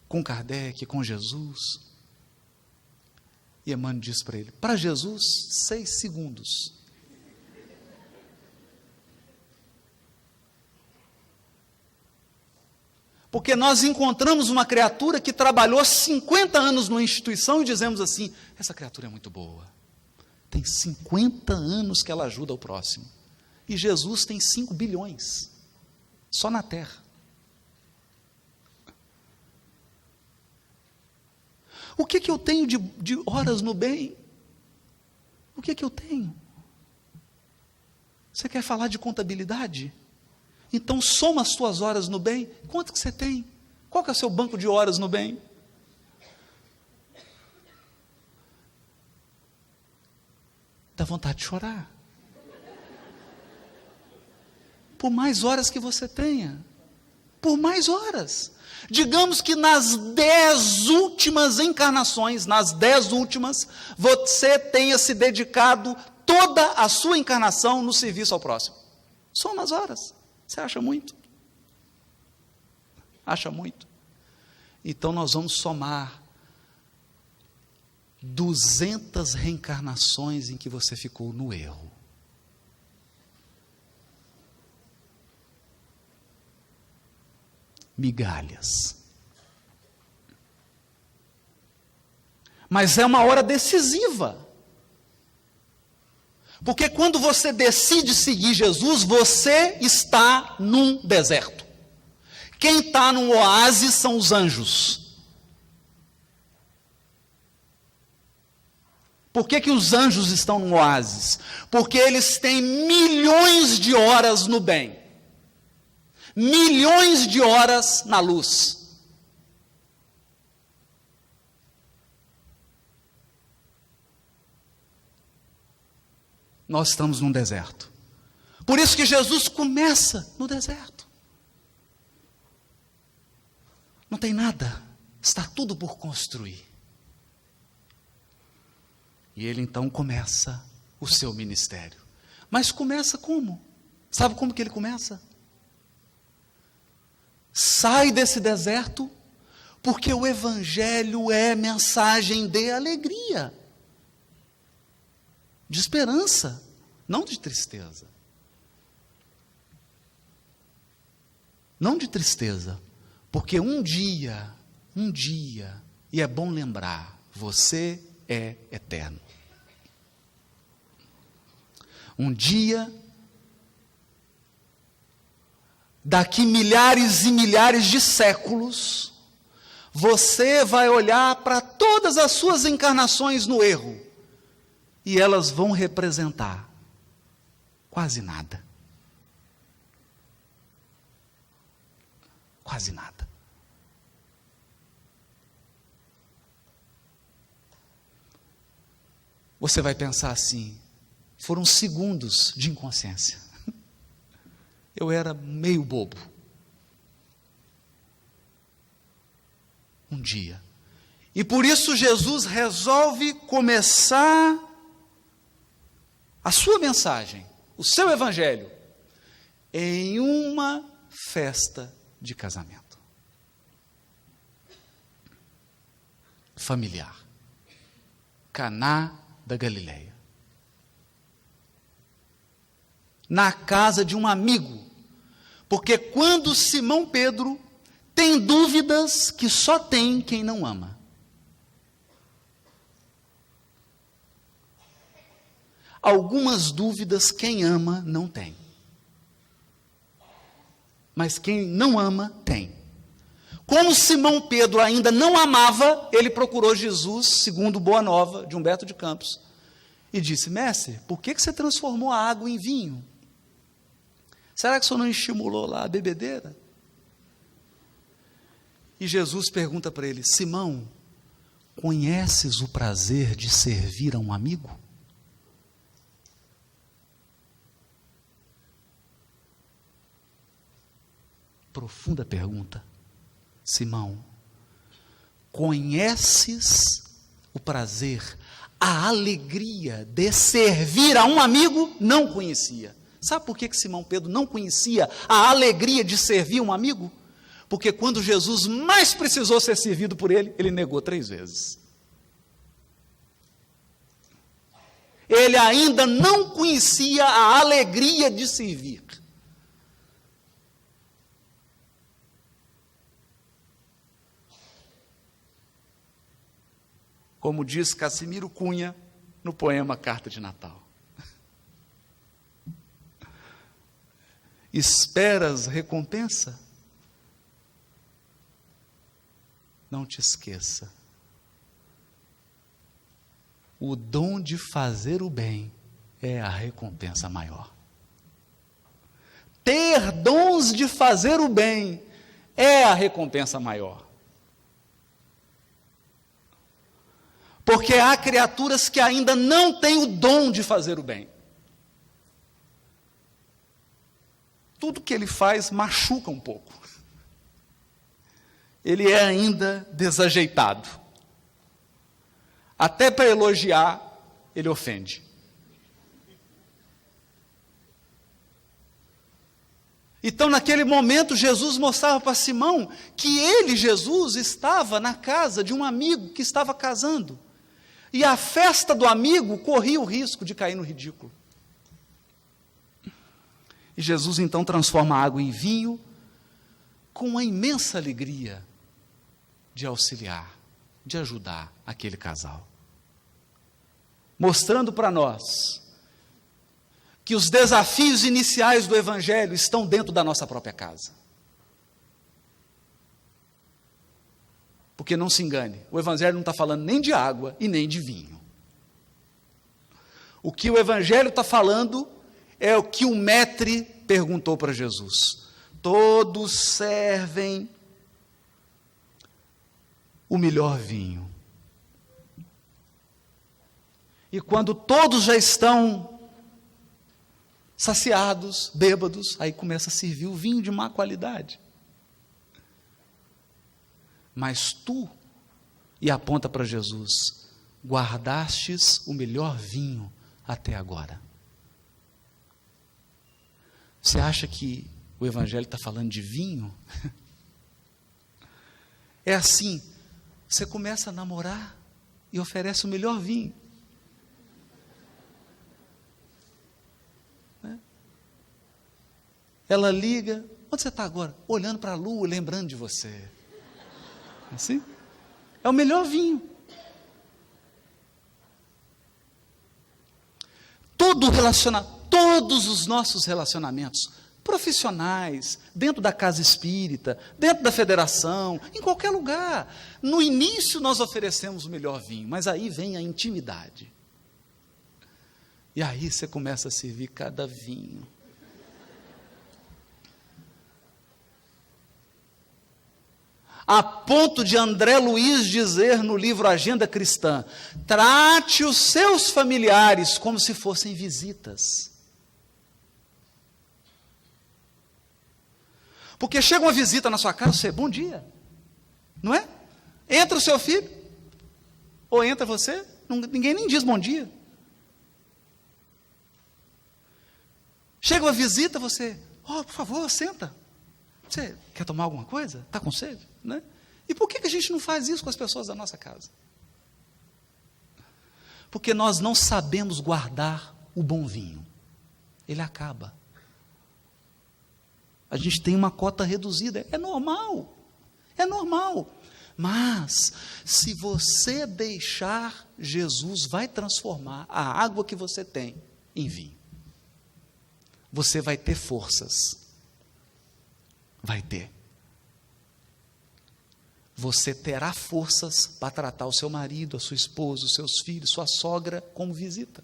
Speaker 2: Com Kardec, com Jesus. E Emmanuel disse para ele: para Jesus, 6 segundos. Porque nós encontramos uma criatura que trabalhou 50 anos numa instituição e dizemos assim: essa criatura é muito boa. Tem 50 anos que ela ajuda o próximo. E Jesus tem 5 bilhões, só na Terra. O que eu tenho de horas no bem? O que eu tenho? Você quer falar de contabilidade? Então soma as suas horas no bem. Quanto que você tem? Qual que é o seu banco de horas no bem? Dá vontade de chorar. Por mais horas que você tenha. Por mais horas. Digamos que nas 10 últimas encarnações, nas 10 últimas, você tenha se dedicado toda a sua encarnação no serviço ao próximo. Soma as horas. Você acha muito? Acha muito? Então nós vamos somar 200 reencarnações em que você ficou no erro. Migalhas. Mas é uma hora decisiva. Porque quando você decide seguir Jesus, você está num deserto. Quem está num oásis são os anjos. Por que os anjos estão num oásis? Porque eles têm milhões de horas no bem. Milhões de horas na luz. Nós estamos num deserto. Por isso que Jesus começa no deserto. Não tem nada, está tudo por construir. E ele então começa o seu ministério. Mas começa como? Sabe como que ele começa? Sai desse deserto, porque o Evangelho é mensagem de alegria, de esperança, não de tristeza. Não de tristeza, porque um dia, e é bom lembrar, você é eterno. Um dia, daqui milhares e milhares de séculos, você vai olhar para todas as suas encarnações no erro, e elas vão representar quase nada. Quase nada. Você vai pensar assim: foram segundos de inconsciência. Eu era meio bobo. Um dia. E por isso Jesus resolve começar a sua mensagem, o seu evangelho, em uma festa de casamento familiar, Caná da Galileia, na casa de um amigo, porque quando Simão Pedro tem dúvidas que só tem quem não ama. Algumas dúvidas quem ama não tem. Mas quem não ama, tem. Como Simão Pedro ainda não amava, ele procurou Jesus, segundo Boa Nova, de Humberto de Campos, e disse: mestre, por que você transformou a água em vinho? Será que o senhor não estimulou lá a bebedeira? E Jesus pergunta para ele: Simão, conheces o prazer de servir a um amigo? Profunda pergunta. Simão, conheces o prazer, a alegria de servir a um amigo? Não conhecia. Sabe por que Simão Pedro não conhecia a alegria de servir um amigo? Porque quando Jesus mais precisou ser servido por ele, ele negou 3 vezes. Ele ainda não conhecia a alegria de servir. Como diz Cassimiro Cunha no poema Carta de Natal. Esperas recompensa? Não te esqueça. O dom de fazer o bem é a recompensa maior. Ter dons de fazer o bem é a recompensa maior. Porque há criaturas que ainda não têm o dom de fazer o bem. Tudo que ele faz machuca um pouco. Ele é ainda desajeitado. Até para elogiar, ele ofende. Então, naquele momento, Jesus mostrava para Simão que ele, Jesus, estava na casa de um amigo que estava casando. E a festa do amigo corria o risco de cair no ridículo. E Jesus então transforma a água em vinho com uma imensa alegria de auxiliar, de ajudar aquele casal. Mostrando para nós que os desafios iniciais do Evangelho estão dentro da nossa própria casa. Porque não se engane, o Evangelho não está falando nem de água e nem de vinho. O que o Evangelho está falando é o que o Maître perguntou para Jesus. Todos servem o melhor vinho. E quando todos já estão saciados, bêbados, aí começa a servir o vinho de má qualidade. Mas tu, e aponta para Jesus, guardastes o melhor vinho até agora. Você acha que o Evangelho está falando de vinho? É assim, você começa a namorar e oferece o melhor vinho. Ela liga, onde você está agora? Olhando para a lua, lembrando de você. Assim? É o melhor vinho. Todos os nossos relacionamentos profissionais, dentro da casa espírita, dentro da federação, em qualquer lugar, no início nós oferecemos o melhor vinho, mas aí vem a intimidade. E aí você começa a servir cada vinho. A ponto de André Luiz dizer no livro Agenda Cristã: trate os seus familiares como se fossem visitas. Porque chega uma visita na sua casa, você, bom dia, não é? Entra o seu filho, ou entra você, ninguém nem diz bom dia. Chega uma visita, você, por favor, senta. Você quer tomar alguma coisa? Está com sede? Né? E por que a gente não faz isso com as pessoas da nossa casa? Porque nós não sabemos guardar o bom vinho. Ele acaba. A gente tem uma cota reduzida. É normal. É normal. Mas, se você deixar, Jesus vai transformar a água que você tem em vinho. Você vai ter forças. Vai ter. Você terá forças para tratar o seu marido, a sua esposa, os seus filhos, sua sogra como visita.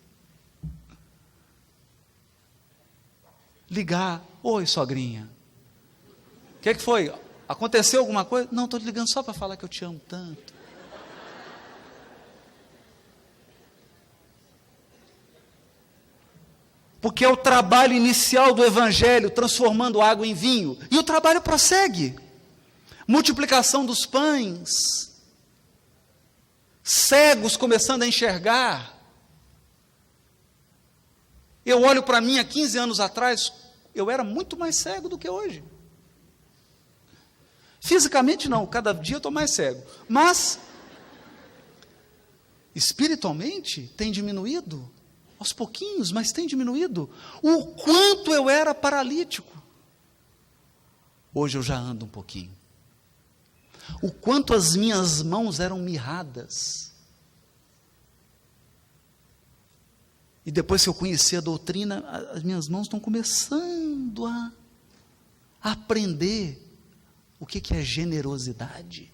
Speaker 2: Ligar, oi sogrinha, o que foi? Aconteceu alguma coisa? Não, estou te ligando só para falar que eu te amo tanto. Porque é o trabalho inicial do Evangelho, transformando água em vinho, e o trabalho prossegue. Multiplicação dos pães, cegos começando a enxergar. Eu olho para mim há 15 anos atrás, eu era muito mais cego do que hoje. Fisicamente não, cada dia eu estou mais cego. Mas, espiritualmente, tem diminuído. Aos pouquinhos, mas tem diminuído. O quanto eu era paralítico. Hoje eu já ando um pouquinho. O quanto as minhas mãos eram mirradas. E depois que eu conheci a doutrina, as minhas mãos estão começando a aprender o que é generosidade.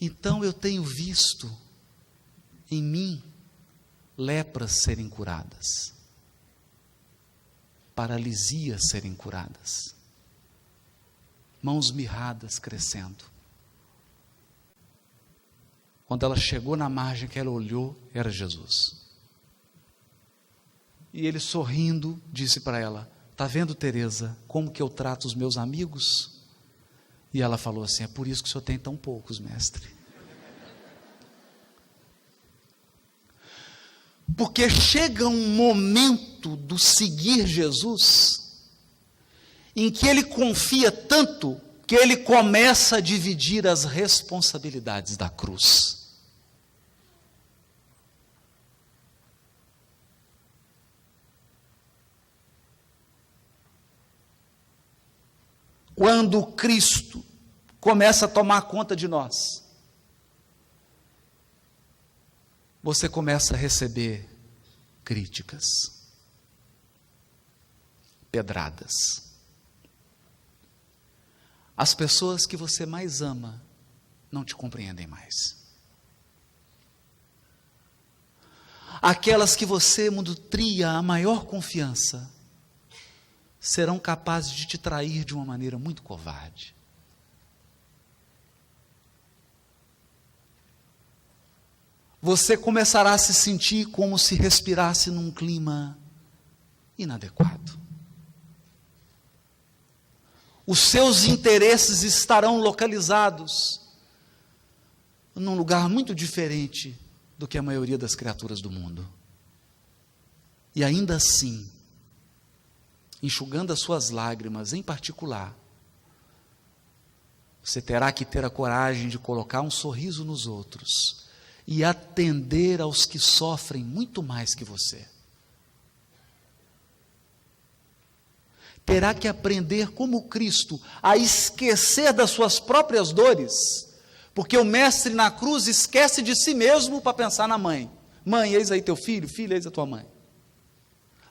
Speaker 2: Então eu tenho visto em mim lepras serem curadas, paralisias serem curadas, mãos mirradas crescendo. Quando ela chegou na margem que ela olhou, era Jesus. E ele sorrindo disse para ela: está vendo, Teresa, como que eu trato os meus amigos? E ela falou assim: é por isso que o senhor tem tão poucos, mestre. Porque chega um momento do seguir Jesus, em que ele confia tanto, que ele começa a dividir as responsabilidades da cruz. Quando Cristo começa a tomar conta de nós, você começa a receber críticas, pedradas. As pessoas que você mais ama não te compreendem mais. Aquelas que você nutria a maior confiança serão capazes de te trair de uma maneira muito covarde. Você começará a se sentir como se respirasse num clima inadequado. Os seus interesses estarão localizados num lugar muito diferente do que a maioria das criaturas do mundo. E ainda assim, enxugando as suas lágrimas em particular, você terá que ter a coragem de colocar um sorriso nos outros e atender aos que sofrem muito mais que você. Terá que aprender como Cristo a esquecer das suas próprias dores, porque o mestre na cruz esquece de si mesmo para pensar na mãe. Mãe, eis aí teu filho, filho, eis a tua mãe.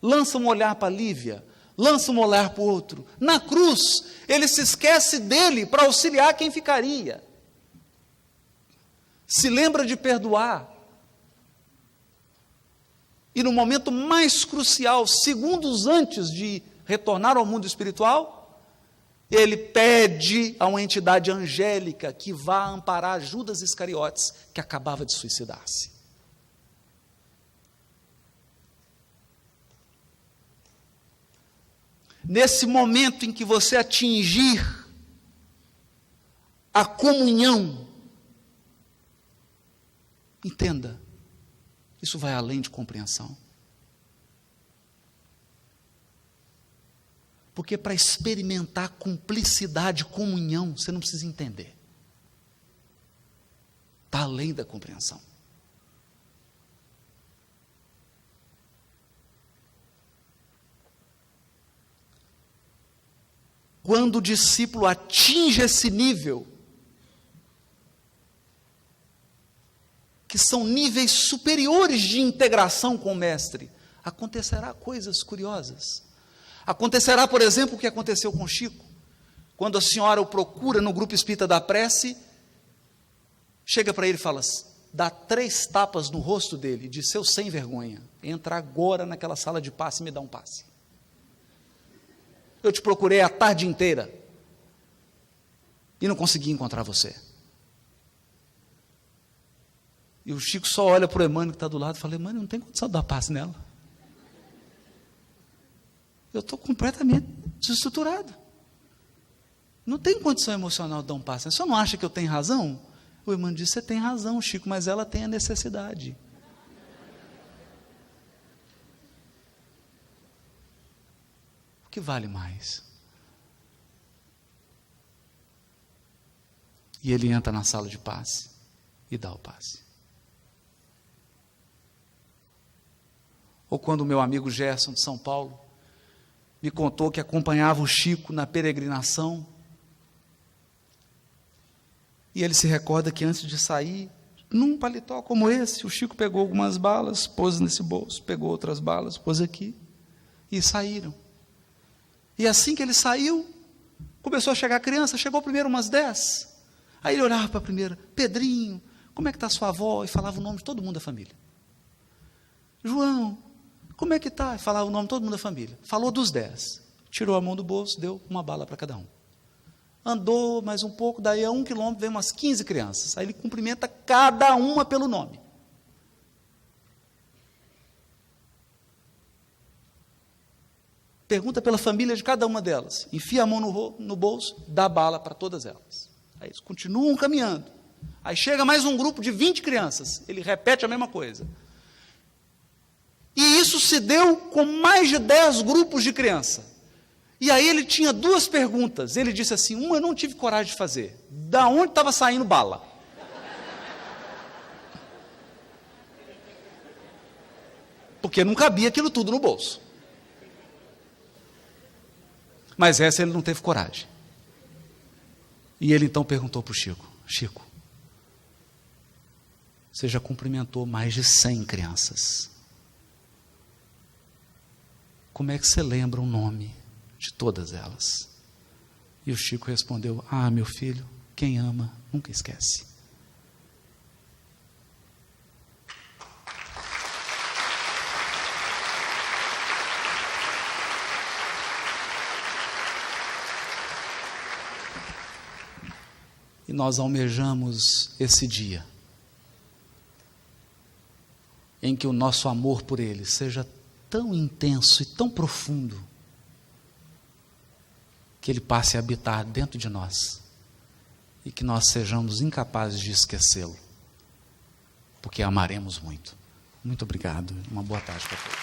Speaker 2: Lança um olhar para Lívia, lança um olhar para o outro. Na cruz, ele se esquece dele para auxiliar quem ficaria. Se lembra de perdoar. E no momento mais crucial, segundos antes de retornar ao mundo espiritual, ele pede a uma entidade angélica que vá amparar Judas Iscariotes, que acabava de suicidar-se. Nesse momento em que você atingir a comunhão, entenda Isso vai além de compreensão. Porque para experimentar cumplicidade, comunhão, você não precisa entender. Está além da compreensão. Quando o discípulo atinge esse nível, que são níveis superiores de integração com o Mestre, acontecerá coisas curiosas. Acontecerá, por exemplo, o que aconteceu com Chico, quando a senhora o procura no grupo espírita da prece, chega para ele e fala, dá 3 tapas no rosto dele, diz, seu sem vergonha, entra agora naquela sala de passe e me dá um passe. Eu te procurei a tarde inteira e não consegui encontrar você. E o Chico só olha para o Emmanuel que está do lado e fala, Emmanuel, não tem condição de dar passe nela. Eu estou completamente desestruturado. Não tem condição emocional de dar um passe. O senhor não acha que eu tenho razão? O Emmanuel disse, você tem razão, Chico, mas ela tem a necessidade. O que vale mais? E ele entra na sala de passe e dá o passe. Ou quando o meu amigo Gerson, de São Paulo, me contou que acompanhava o Chico na peregrinação, e ele se recorda que antes de sair, num paletó como esse, o Chico pegou algumas balas, pôs nesse bolso, pegou outras balas, pôs aqui, e saíram. E assim que ele saiu, começou a chegar a criança, chegou primeiro umas 10, aí ele olhava para a primeira, Pedrinho, como é que está sua avó? E falava o nome de todo mundo da família. João, como é que está? E falava o nome de todo mundo da família. Falou dos 10, tirou a mão do bolso, deu uma bala para cada um. Andou mais um pouco, daí a 1 quilômetro, veio umas 15 crianças, aí ele cumprimenta cada uma pelo nome. Pergunta pela família de cada uma delas, enfia a mão no bolso, dá bala para todas elas. Aí eles continuam caminhando. Aí chega mais um grupo de 20 crianças, ele repete a mesma coisa. E isso se deu com mais de 10 grupos de criança. E aí ele tinha 2 perguntas. Ele disse assim, uma eu não tive coragem de fazer. Da onde estava saindo bala? Porque não cabia aquilo tudo no bolso. Mas essa ele não teve coragem. E ele então perguntou para o Chico, Chico, você já cumprimentou mais de 100 crianças. Como é que você lembra o nome de todas elas? E o Chico respondeu, meu filho, quem ama nunca esquece. E nós almejamos esse dia em que o nosso amor por ele seja tão intenso e tão profundo que ele passe a habitar dentro de nós e que nós sejamos incapazes de esquecê-lo, porque amaremos muito. Muito obrigado. Uma boa tarde para todos.